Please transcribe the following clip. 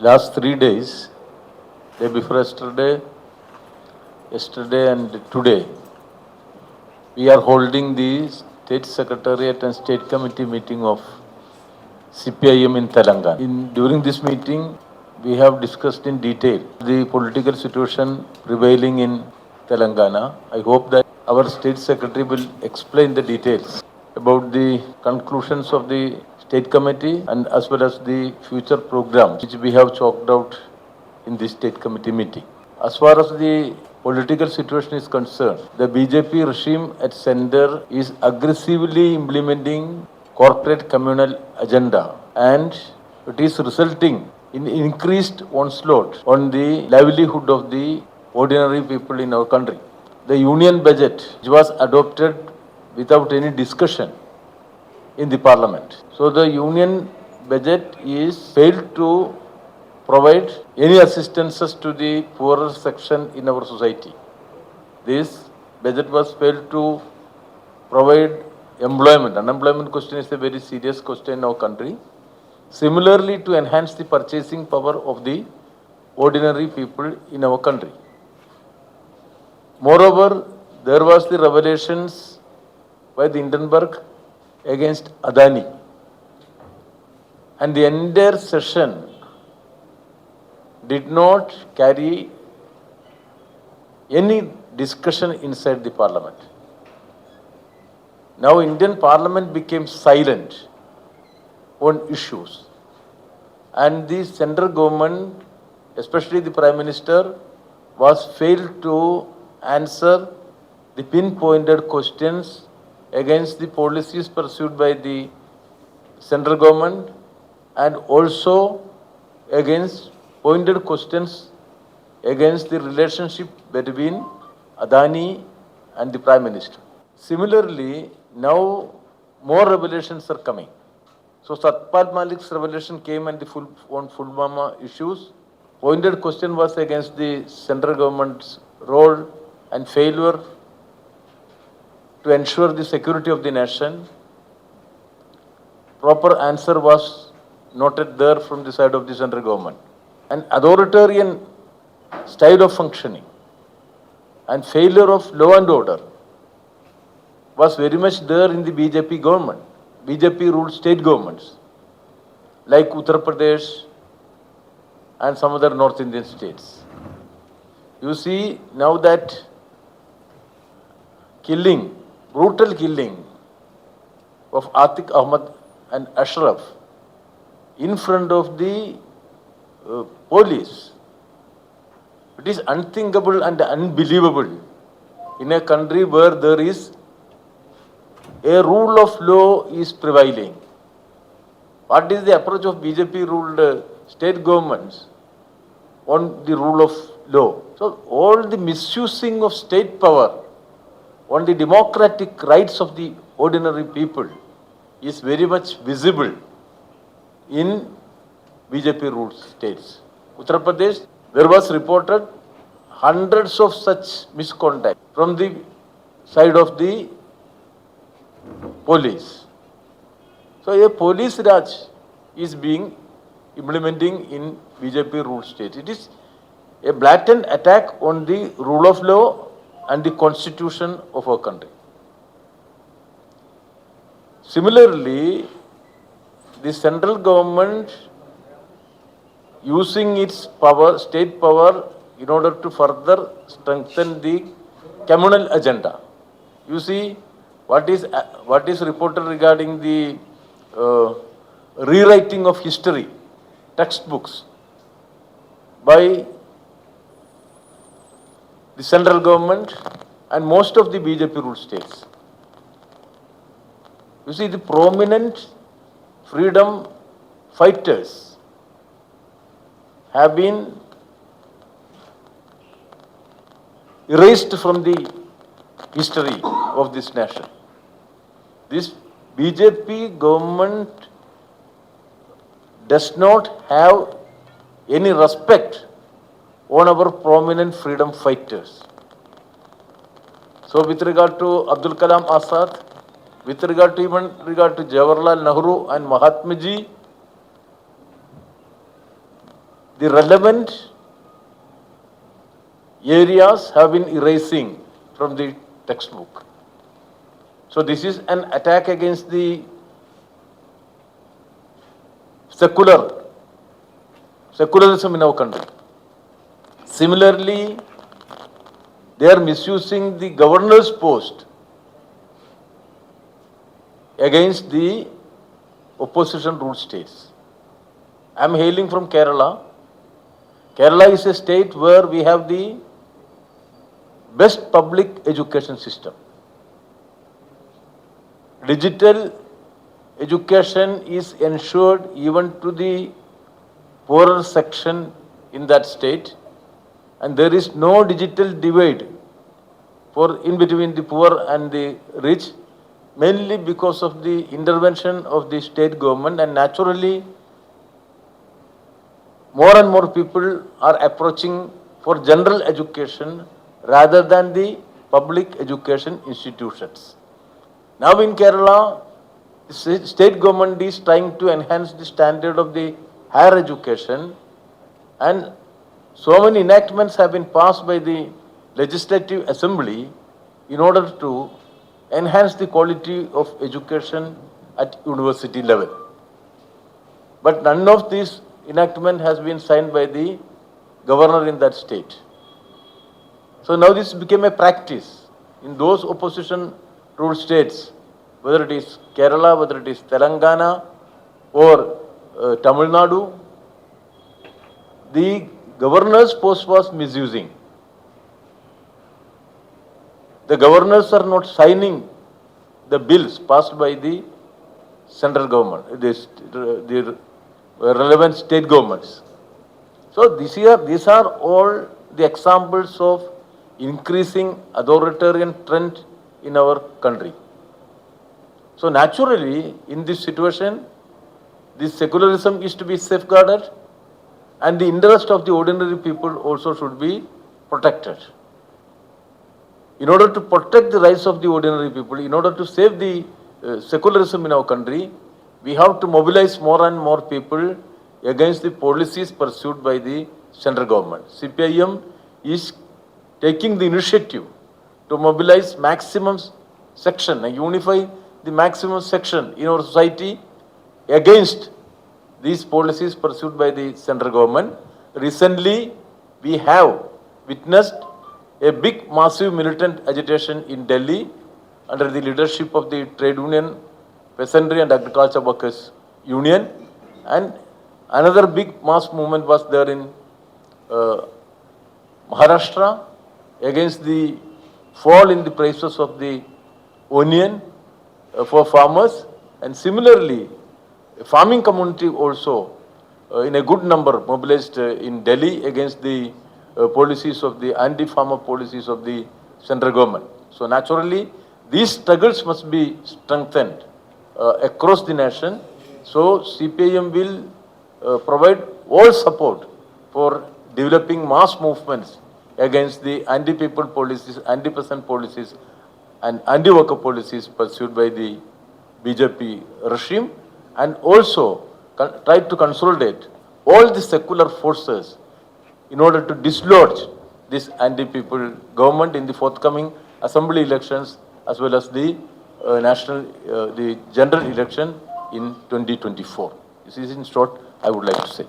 last 3 days, day before yesterday and today, we are holding the State Secretariat and State Committee meeting of CPIM in Telangana. During this meeting, we have discussed in detail the political situation prevailing in Telangana. I hope that our State Secretary will explain the details about the conclusions of the State Committee and as well as the future programs which we have chalked out in the State Committee meeting. As far as the political situation is concerned, the BJP regime at center is aggressively implementing corporate communal agenda and it is resulting in increased onslaught on the livelihood of the ordinary people in our country. The union budget, which was adopted without any discussion in the parliament. So the union budget is failed to provide any assistances to the poorer section in our society. This budget was failed to provide employment. Unemployment question is a very serious question in our country. Similarly, to enhance the purchasing power of the ordinary people in our country. Moreover, there was the revelations by the Hindenburg against Adani. And the entire session did not carry any discussion inside the parliament. Now Indian parliament became silent on issues. And the central government, especially the Prime Minister, was failed to answer the pinpointed questions against the policies pursued by the central government and also against pointed questions against the relationship between Adani and the Prime Minister. Similarly, now more revelations are coming. So Satpal Malik's revelation came on Fulbama issues. Pointed question was against the central government's role and failure to ensure the security of the nation. Proper answer was noted there from the side of the central government. An authoritarian style of functioning and failure of law and order was very much there in the BJP government, BJP ruled state governments like Uttar Pradesh and some other North Indian states. You see now that brutal killing of Atiq Ahmad and Ashraf in front of the police. It is unthinkable and unbelievable in a country where there is a rule of law is prevailing. What is the approach of BJP ruled state governments on the rule of law? So all the misusing of state power on the democratic rights of the ordinary people is very much visible in BJP ruled states. Uttar Pradesh, there was reported hundreds of such misconduct from the side of the police. So a police raj is being implementing in BJP ruled state. It is a blatant attack on the rule of law and the constitution of our country. Similarly, the central government using its power, state power, in order to further strengthen the communal agenda. You see, what is reported regarding the rewriting of history, textbooks, by the central government and most of the BJP ruled states. You see, the prominent freedom fighters have been erased from the history of this nation. This BJP government does not have any respect on our prominent freedom fighters. So with regard to Abdul Kalam Azad, with regard to Jawaharlal Nehru and Mahatma Ji, the relevant areas have been erasing from the textbook. So this is an attack against the secularism in our country. Similarly, they are misusing the governor's post against the opposition ruled states. I am hailing from Kerala. Kerala is a state where we have the best public education system. Digital education is ensured even to the poorer section in that state, and there is no digital divide in between the poor and the rich, mainly because of the intervention of the state government, and naturally more and more people are approaching for general education rather than the public education institutions. Now in Kerala, the state government is trying to enhance the standard of the higher education, and so many enactments have been passed by the Legislative Assembly in order to enhance the quality of education at university level. But none of this enactment has been signed by the governor in that state. So now this became a practice in those opposition ruled states, whether it is Kerala, whether it is Telangana or Tamil Nadu. The governor's post was misusing. The governors are not signing the bills passed by the central government, the relevant state governments. So these are all the examples of increasing authoritarian trend in our country. So naturally, in this situation, this secularism is to be safeguarded, and the interest of the ordinary people also should be protected. In order to protect the rights of the ordinary people, in order to save the secularism in our country, we have to mobilize more and more people against the policies pursued by the central government. CPIM is taking the initiative to mobilize maximum section and unify the maximum section in our society against these policies pursued by the central government. Recently, we have witnessed a big massive militant agitation in Delhi under the leadership of the trade union, peasantry and agriculture workers union, and another big mass movement was there in Maharashtra against the fall in the prices of the onion for farmers, and similarly a farming community also in a good number mobilized in Delhi against the policies of the anti-farmer policies of the central government. So naturally, these struggles must be strengthened across the nation. So CPIM will provide all support for developing mass movements against the anti-people policies, anti-peasant policies, and anti-worker policies pursued by the BJP regime, and also try to consolidate all the secular forces in order to dislodge this anti-people government in the forthcoming assembly elections as well as the the general election in 2024. This is in short I would like to say.